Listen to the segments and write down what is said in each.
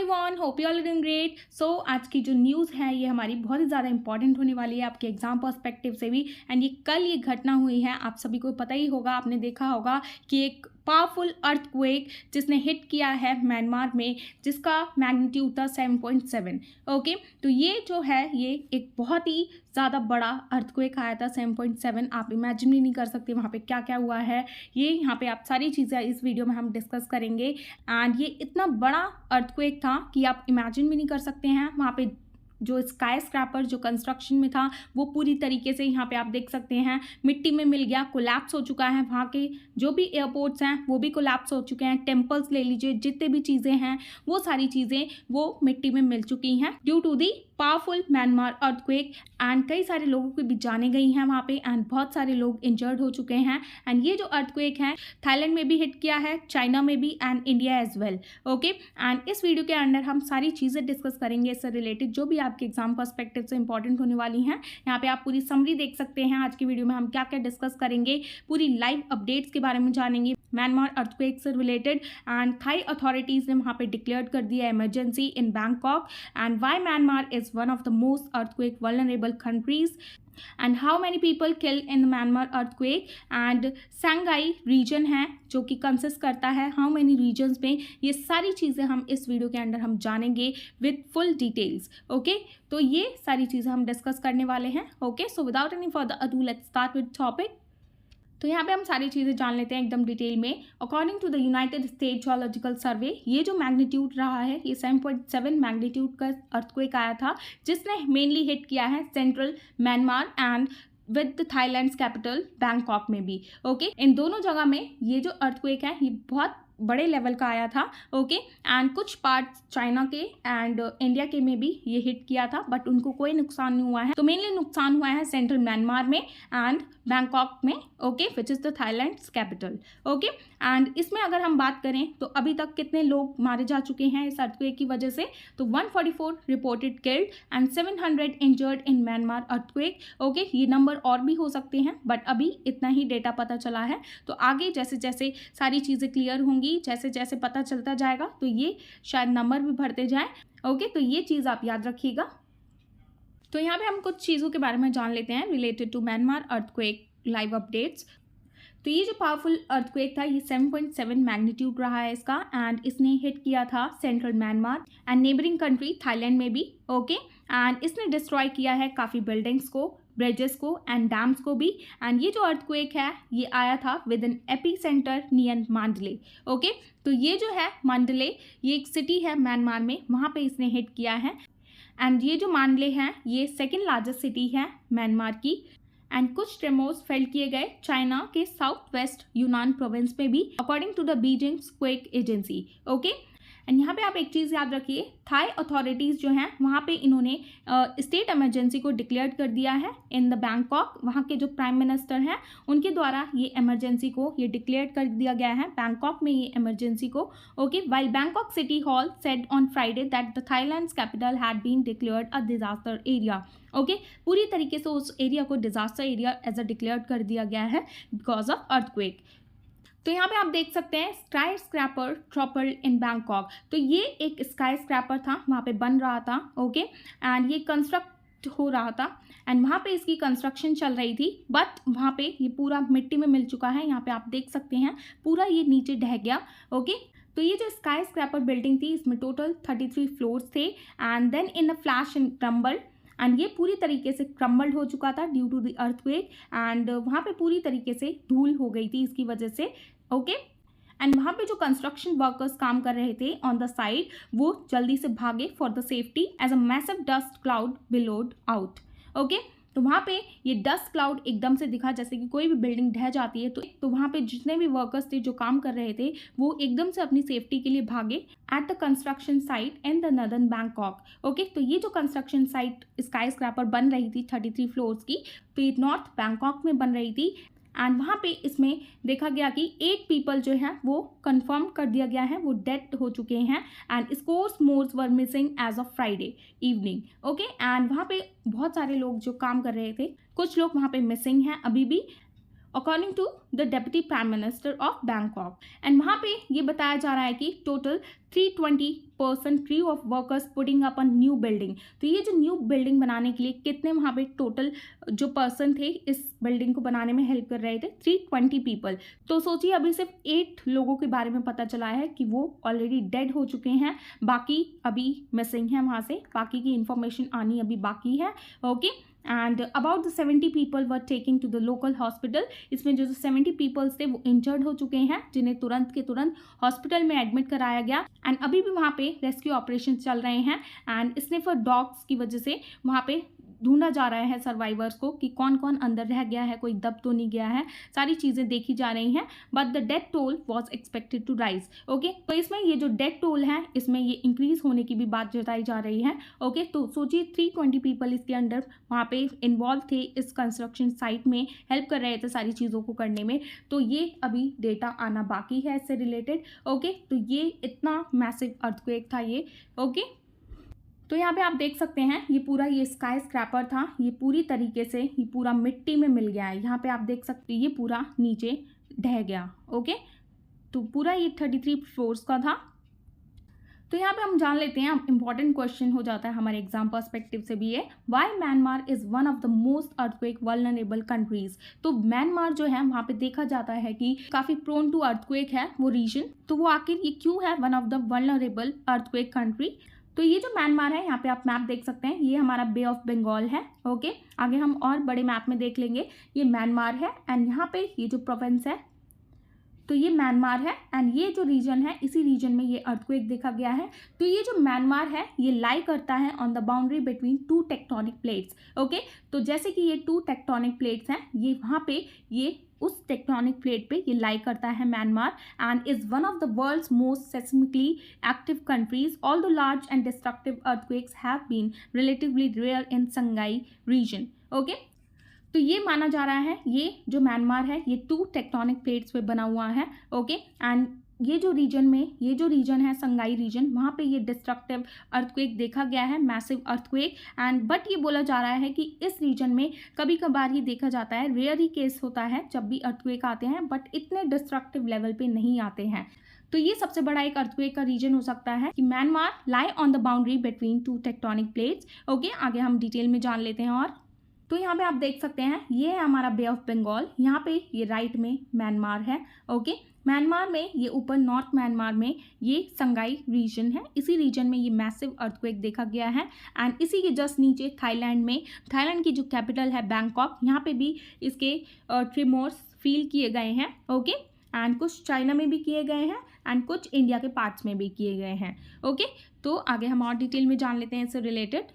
Everyone, hope you all doing great. So आज की जो न्यूज़ है ये हमारी बहुत ही ज़्यादा इंपॉर्टेंट होने वाली है आपके एग्जाम पर्सपेक्टिव से भी। एंड ये घटना हुई है, आप सभी को पता ही होगा, आपने देखा होगा कि एक पावरफुल अर्थक्वेक जिसने हिट किया है म्यांमार में, जिसका मैग्नीट्यूड था 7.7। ओके, तो ये जो है ये एक बहुत ही ज़्यादा बड़ा अर्थक्वेक आया था 7.7। आप इमेजिन भी नहीं कर सकते वहाँ पे क्या क्या हुआ है। ये यहाँ पे आप सारी चीज़ें इस वीडियो में हम डिस्कस करेंगे। एंड ये इतना बड़ा अर्थक्वेक था कि आप इमेजिन भी नहीं कर सकते हैं। वहाँ पे जो स्काई स्क्रैपर जो कंस्ट्रक्शन में था वो पूरी तरीके से यहाँ पे आप देख सकते हैं मिट्टी में मिल गया, कोलैप्स हो चुका है। वहाँ के जो भी एयरपोर्ट्स हैं वो भी कोलैप्स हो चुके हैं। टेम्पल्स ले लीजिए, जितने भी चीज़ें हैं वो सारी चीज़ें वो मिट्टी में मिल चुकी हैं due to the powerful Myanmar earthquake. And कई सारे लोगों की भी जाने गई हैं वहाँ पे, एंड बहुत सारे लोग इंजर्ड हो चुके हैं। एंड ये जो अर्थक्वेक है थाईलैंड में भी हिट किया है, चाइना में भी, and India as well. Okay, and इस वीडियो के अंदर हम सारी चीज़ें डिस्कस करेंगे इससे रिलेटेड, जो भी आपके एग्जाम पर्सपेक्टिव से इंपॉर्टेंट होने वाली हैं। यहाँ पे आप पूरी समरी देख सकते हैं। आज की वीडियो में हम क्या क्या डिस्कस करेंगे, पूरी लाइव अपडेट्स के बारे में जानेंगे म्यांमार अर्थक्वेक से रिलेटेड। एंड थाई अथॉरिटीज़ ने वहाँ पे डिक्लेयर कर दिया emergency in Bangkok. And why Myanmar is one of the most earthquake vulnerable countries, and how many people killed in the Myanmar earthquake, and Shanghai region है जो कि consist करता है how many regions में। ये सारी चीज़ें हम इस वीडियो के अंदर हम जानेंगे विद फुल डिटेल्स। ओके, तो ये सारी चीज़ें हम डिस्कस करने वाले हैं। Okay, so without any further ado let's start with topic. तो यहाँ पे हम सारी चीज़ें जान लेते हैं एकदम डिटेल में। According to the United State geological survey, ये जो मैग्नीट्यूड रहा है ये 7.7 मैग्नीट्यूड का अर्थक्वेक आया था, जिसने मेनली हिट किया है central Myanmar and with the Thailand's capital Bangkok में भी। ओके, इन दोनों जगह में ये जो अर्थक्वेक है ये बहुत बड़े लेवल का आया था। ओके, एंड कुछ पार्ट्स चाइना के एंड इंडिया के में भी ये हिट किया था, बट उनको कोई नुकसान नहीं हुआ है। तो मेनली नुकसान हुआ है सेंट्रल म्यांमार में एंड बैंकॉक में, okay, which is the Thailand's capital. Okay, and इसमें अगर हम बात करें तो अभी तक कितने लोग मारे जा चुके हैं इस अर्थक्वेक की वजह से, तो 144 reported killed and 700 injured in Myanmar earthquake. Okay, ये नंबर और भी हो सकते हैं, बट अभी इतना ही डेटा पता चला है। तो आगे जैसे जैसे सारी चीज़ें क्लियर होंगी, जैसे जैसे पता चलता जाएगा तो ये शायद नंबर भी बढ़ते जाएं। ओके, तो ये चीज़ आप याद रखिएगा। तो यहाँ पे हम कुछ चीज़ों के बारे में जान लेते हैं related to Myanmar earthquake live updates. तो ये जो पावरफुल अर्थक्वेक था ये 7.7 मैग्नीट्यूड रहा है इसका, एंड इसने हिट किया था central Myanmar and neighbouring country Thailand में भी। ओके, एंड इसने डिस्ट्रॉय किया है काफ़ी बिल्डिंग्स को, ब्रिजेस को एंड डैम्स को भी। एंड ये जो अर्थक्वेक है ये आया था with an AP centre near Mandalay. Okay, तो ये जो है मांडले, ये एक सिटी है म्यांमार में, वहाँ पे इसने हिट किया है। एंड ये जो मांडले है ये सेकेंड लार्जेस्ट सिटी है म्यांमार की। एंड कुछ ट्रेमोर्स फेल्ट किए गए चाइना के साउथ वेस्ट यूनान प्रोविंस में भी, according to the Beijing quake agency. Okay, and यहाँ पे आप एक चीज़ याद रखिए, थाई अथॉरिटीज़ जो हैं वहाँ पे इन्होंने स्टेट इमरजेंसी को डिक्लेयर कर दिया है इन द बैंकॉक। वहाँ के जो प्राइम मिनिस्टर हैं उनके द्वारा ये इमरजेंसी को ये डिक्लेयर कर दिया गया है बैंकॉक में, ये इमरजेंसी को। Okay, while Bangkok city hall said on Friday that the Thailand's capital had been declared a disaster area. Okay, पूरी तरीके से उस एरिया को disaster area as a declare कर दिया गया है बिकॉज ऑफ अर्थक्वेक। तो यहाँ पे आप देख सकते हैं स्काई स्क्रैपर ट्रॉपल इन बैंकॉक। तो ये एक स्काई स्क्रैपर था, वहाँ पे बन रहा था। ओके, एंड ये कंस्ट्रक्ट हो रहा था एंड वहाँ पे इसकी कंस्ट्रक्शन चल रही थी, बट वहाँ पे ये पूरा मिट्टी में मिल चुका है। यहाँ पे आप देख सकते हैं पूरा ये नीचे ढह गया। ओके, तो ये जो स्काई स्क्रैपर बिल्डिंग थी इसमें टोटल 33 फ्लोर्स थे, and then in a flash and crumble, and ये पूरी तरीके से क्रम्बल्ड हो चुका था due to the earthquake. And वहाँ पे पूरी तरीके से धूल हो गई थी इसकी वजह से। ओके, एंड वहाँ पे जो कंस्ट्रक्शन वर्कर्स काम कर रहे थे ऑन द साइड वो जल्दी से भागे for the safety as a massive dust cloud billowed out. Okay, तो वहाँ पे ये डस्ट क्लाउड एकदम से दिखा, जैसे कि कोई भी बिल्डिंग ढह जाती है तो वहाँ पे जितने भी वर्कर्स थे जो काम कर रहे थे वो एकदम से अपनी सेफ्टी के लिए भागे at the construction site in the northern Bangkok. Okay, तो ये जो कंस्ट्रक्शन साइट स्काई स्क्रैपर बन रही थी 33 फ्लोर्स की, तो ये नॉर्थ बैंकॉक में बन रही थी। एंड वहाँ पे इसमें देखा गया कि 8 पीपल जो हैं वो कंफर्म कर दिया गया है वो डेड हो चुके हैं, and scores more were missing as of Friday evening. Okay, and वहाँ पे बहुत सारे लोग जो काम कर रहे थे, कुछ लोग वहाँ पे मिसिंग हैं अभी भी। According to the deputy prime minister of Bangkok. And वहाँ पे ये बताया जा रहा है कि total 320 crew of workers putting up a new building. तो ये जो न्यू बिल्डिंग बनाने के लिए कितने वहाँ पे टोटल जो पर्सन थे इस बिल्डिंग को बनाने में हेल्प कर रहे थे, 320 पीपल। तो सोचिए अभी सिर्फ 8 लोगों के बारे में पता चला है कि वो ऑलरेडी डेड हो चुके हैं, बाकी अभी मिसिंग है, वहाँ से बाकी की इंफॉर्मेशन आनी अभी बाकी है। Okay, and about the 70 people were taking to the local hospital. इसमें जो 70 पीपल्स थे वो इंजर्ड हो चुके हैं, जिन्हें तुरंत के तुरंत हॉस्पिटल में एडमिट कराया गया। एंड अभी भी वहाँ पे रेस्क्यू ऑपरेशन चल रहे हैं एंड स्निफर डॉग्स की वजह से वहाँ पे ढूंढा जा रहा है सर्वाइवर्स को कि कौन कौन अंदर रह गया है, कोई दब तो नहीं गया है, सारी चीज़ें देखी जा रही हैं। But the death toll was expected to rise. Okay, तो इसमें ये जो डेथ टोल है इसमें ये इंक्रीज होने की भी बात जताई जा रही है। ओके, तो सोचिए 320 पीपल इसके अंडर वहाँ पे इन्वॉल्व थे, इस कंस्ट्रक्शन साइट में हेल्प कर रहे थे सारी चीज़ों को करने में। तो ये अभी डेटा आना बाकी है इससे रिलेटेड। ओके, तो ये इतना मैसिव अर्थक्वेक था ये। ओके, तो यहाँ पे आप देख सकते हैं ये पूरा ये स्काई स्क्रैपर था, ये पूरी तरीके से ये पूरा मिट्टी में मिल गया है। यहाँ पे आप देख सकते हैं ये पूरा नीचे ढह गया। ओके, तो पूरा ये 33 फ्लोर्स का था। तो यहाँ पे हम जान लेते हैं, इंपॉर्टेंट क्वेश्चन हो जाता है हमारे एग्जाम पर्सपेक्टिव से भी है, why Myanmar is one of the most earthquake vulnerable countries. तो म्यांमार जो है वहाँ पे देखा जाता है कि काफी प्रोन टू अर्थक्वेक है वो रीजन, तो वो आखिर ये क्यों है one of the vulnerable earthquake country. तो ये जो म्यांमार है, यहाँ पे आप मैप देख सकते हैं, ये हमारा बे ऑफ बंगाल है। ओके, आगे हम और बड़े मैप में देख लेंगे। ये म्यांमार है एंड यहाँ पे ये जो प्रोविंस है तो ये म्यांमार है एंड ये जो रीजन है इसी रीजन में ये अर्थक्वेक देखा गया है। तो ये जो म्यांमार है ये लाई करता है on the boundary between 2 tectonic plates. Okay, तो जैसे कि ये 2 टेक्टोनिक प्लेट्स हैं, ये वहाँ पे ये उस टेक्टोनिक प्लेट पे ये लाई करता है Myanmar and is one of the world's most seismically active countries. All the large and destructive earthquakes have been relatively rare in Sagaing region. Okay, तो ये माना जा रहा है ये जो म्यांमार है ये 2 टेक्टोनिक प्लेट्स पे बना हुआ है। ओके, एंड ये जो रीजन है संगाई रीजन, वहाँ पे ये डिस्ट्रक्टिव अर्थक्वेक देखा गया है, मैसिव अर्थक्वेक। एंड बट ये बोला जा रहा है कि इस रीजन में कभी कभार ही देखा जाता है, रेयर ही केस होता है जब भी अर्थक्वेक आते हैं, बट इतने डिस्ट्रक्टिव लेवल पे नहीं आते हैं। तो ये सबसे बड़ा एक अर्थक्वेक का रीजन हो सकता है कि Myanmar lie on the boundary between 2 tectonic plates. Okay, आगे हम डिटेल में जान लेते हैं। और तो यहाँ पे आप देख सकते हैं ये है हमारा बे ऑफ बंगाल, यहाँ पे ये राइट में म्यांमार है। ओके, म्यांमार में ये ऊपर नॉर्थ म्यांमार में ये संगाई रीजन है, इसी रीजन में ये मैसिव अर्थक्वेक देखा गया है। एंड इसी के जस्ट नीचे थाईलैंड में, थाईलैंड की जो कैपिटल है बैंकॉक, यहाँ पे भी इसके ट्रिमोर्स फील किए गए हैं। ओके, एंड कुछ चाइना में भी किए गए हैं एंड कुछ इंडिया के पार्ट्स में भी किए गए हैं। ओके, तो आगे हम और डिटेल में जान लेते हैं इससे रिलेटेड।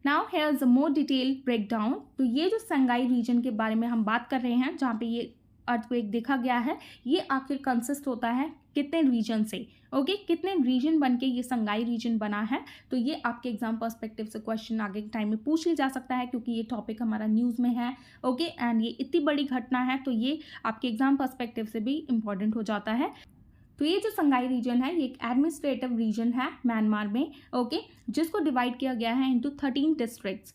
Now here is a more detail break down. तो ये जो संगाई रीजन के बारे में हम बात कर रहे हैं जहाँ पे ये अर्थक्वेक देखा गया है, ये आखिर कंसिस्ट होता है कितने रीजन से। ओके, कितने रीजन बन के ये संगाई रीजन बना है, तो ये आपके एग्जाम पर्सपेक्टिव से क्वेश्चन आगे के टाइम में पूछ लिया जा सकता है क्योंकि ये टॉपिक हमारा न्यूज़ में है। ओके, एंड ये इतनी बड़ी घटना है तो ये आपके एग्जाम पर्सपेक्टिव से भी इम्पॉर्टेंट हो जाता है। तो ये जो संगाई रीजन है ये एक एडमिनिस्ट्रेटिव रीजन है म्यांमार में। ओके, जिसको डिवाइड किया गया है इनटू 13 डिस्ट्रिक्ट्स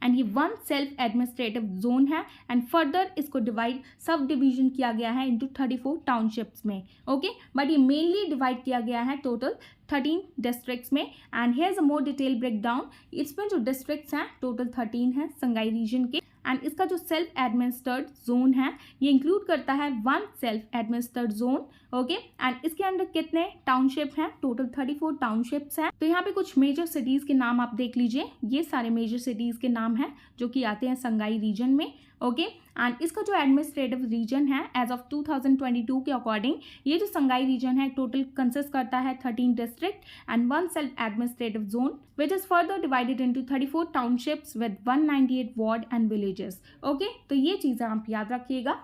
एंड ये 1 सेल्फ एडमिनिस्ट्रेटिव जोन है एंड फर्दर इसको डिवाइड सब डिवीजन किया गया है इनटू 34 टाउनशिप्स में। ओके, बट ये मेनली डिवाइड किया गया है टोटल 13 डिस्ट्रिक्ट्स में। And here is a more detail break down. इसमें जो डिस्ट्रिक्ट्स हैं टोटल 13 हैं संगाई रीजन के एंड इसका जो सेल्फ एडमिनिस्टर्ड जोन है ये इंक्लूड करता है 1 self administered zone. Okay, and इसके अंदर कितने टाउनशिप हैं, टोटल 34 टाउनशिप्स हैं। तो यहाँ पे कुछ मेजर सिटीज़ के नाम आप देख लीजिए, ये सारे मेजर सिटीज़ के नाम हैं जो कि आते हैं संगाई रीजन में। ओके, एंड इसका जो एडमिनिस्ट्रेटिव रीजन है एज ऑफ 2022 के अकॉर्डिंग ये जो संगाई रीजन है टोटल कंसिस्ट करता है 13 district and 1 self administrative zone which is further divided into 34 townships with 198 ward and villages. Okay, तो ये चीज़ें आप याद रखिएगा।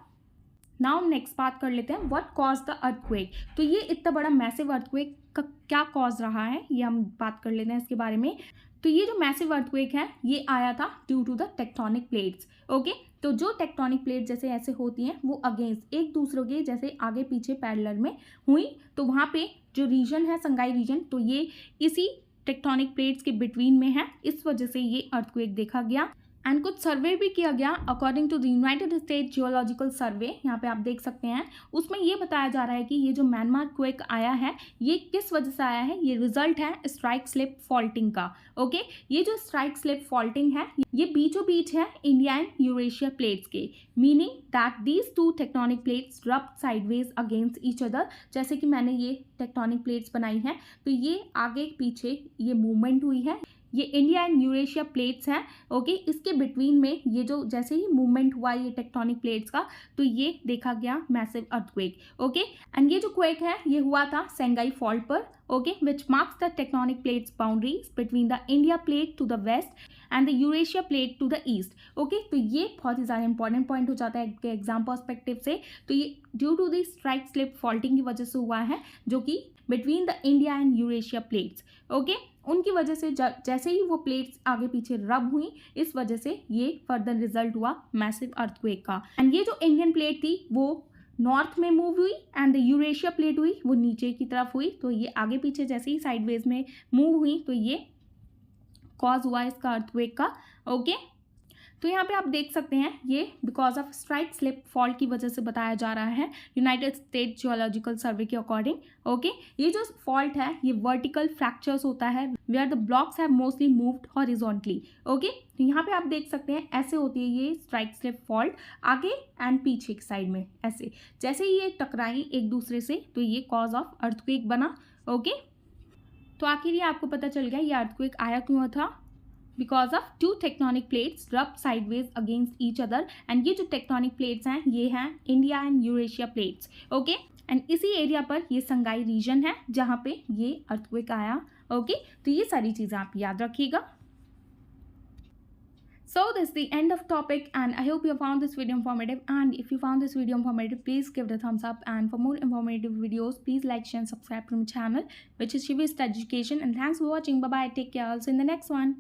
नाउ नेक्स्ट बात कर लेते हैं व्हाट कॉज द अर्थक्वेक। तो ये इतना बड़ा मैसिव अर्थक्वेक का क्या कॉज रहा है ये हम बात कर लेते हैं इसके बारे में। तो ये जो मैसिव अर्थक्वेक है ये आया था due to the tectonic plates. Okay, तो जो टेक्टोनिक प्लेट जैसे ऐसे होती हैं वो अगेंस्ट एक दूसरे के जैसे आगे पीछे पैरेलल में हुई, तो वहाँ पे जो रीजन है संगाई रीजन तो ये इसी टेक्टोनिक प्लेट्स के बिटवीन में है, इस वजह से ये अर्थक्वेक देखा गया। एंड कुछ सर्वे भी किया गया according to the United State geological survey, यहाँ पे आप देख सकते हैं। उसमें ये बताया जा रहा है कि ये जो म्यांमार क्वेक आया है ये किस वजह से आया है। ये रिजल्ट है स्ट्राइक स्लिप फॉल्टिंग का। ओके, ये जो स्ट्राइक स्लिप फॉल्टिंग है ये बीचों बीच है इंडिया एंड यूरेशिया प्लेट्स के, meaning that these two tectonic plates rubbed sideways against each other. जैसे कि मैंने ये टेक्टोनिक प्लेट्स बनाई हैं तो ये आगे पीछे ये मूवमेंट हुई है, ये इंडिया एंड यूरेशिया प्लेट्स हैं। ओके, इसके बिटवीन में ये जो जैसे ही मूवमेंट हुआ ये टेक्टोनिक प्लेट्स का तो ये देखा गया मैसिव अर्थक्वेक। ओके, एंड ये जो क्वेक है ये हुआ था सेंगाई फॉल्ट पर। Okay, which marks the tectonic plates boundaries between the India plate to the west and the Eurasia plate to the east. Okay, तो ये बहुत ही ज़्यादा इंपॉर्टेंट पॉइंट हो जाता है आपके एग्जाम पर्सपेक्टिव से। तो ये due to the strike slip faulting की वजह से हुआ है, जो कि between the India and Eurasia plates. Okay, उनकी वजह से जैसे ही वो प्लेट्स आगे पीछे रब हुई इस वजह से ये फर्दर रिजल्ट हुआ मैसिव अर्थक्वेक का। एंड ये जो इंडियन प्लेट थी वो नॉर्थ में मूव हुई एंड द यूरेशिया प्लेट हुई वो नीचे की तरफ हुई। तो ये आगे पीछे जैसे ही साइडवेज में मूव हुई तो ये कॉज हुआ इसका अर्थक्वेक का। ओके, तो यहाँ पे आप देख सकते हैं ये because of strike slip fault की वजह से बताया जा रहा है यूनाइटेड स्टेट जियोलॉजिकल सर्वे के अकॉर्डिंग। ओके, ये जो फॉल्ट है ये वर्टिकल फ्रैक्चर्स होता है where the blocks have mostly moved horizontally. Okay, तो यहाँ पे आप देख सकते हैं ऐसे होती है ये स्ट्राइक स्लिप फॉल्ट, आगे एंड पीछे की साइड में ऐसे जैसे ही ये टकराई एक दूसरे से तो ये कॉज ऑफ अर्थक्वेक बना। ओके, तो आखिर ये आपको पता चल गया ये अर्थक्वेक आया क्यों था, because of to tectonic plates rub sideways against each other. And ये जो टेक्टोनिक प्लेट्स हैं ये हैं India and Eurasia plates. Okay, and इसी एरिया पर ये संगाई रीजन है जहाँ पे ये अर्थक्वेक आया। ओके, तो ये सारी चीज़ें आप याद रखिएगा। So this is the end of topic and I hope you found this video informative, and if you found this video informative please give it a thumbs up, and for more informative videos please like, share and subscribe to my channel which is Shivi Education, and thanks for watching. Bye bye, take care, I'll see you in the next one.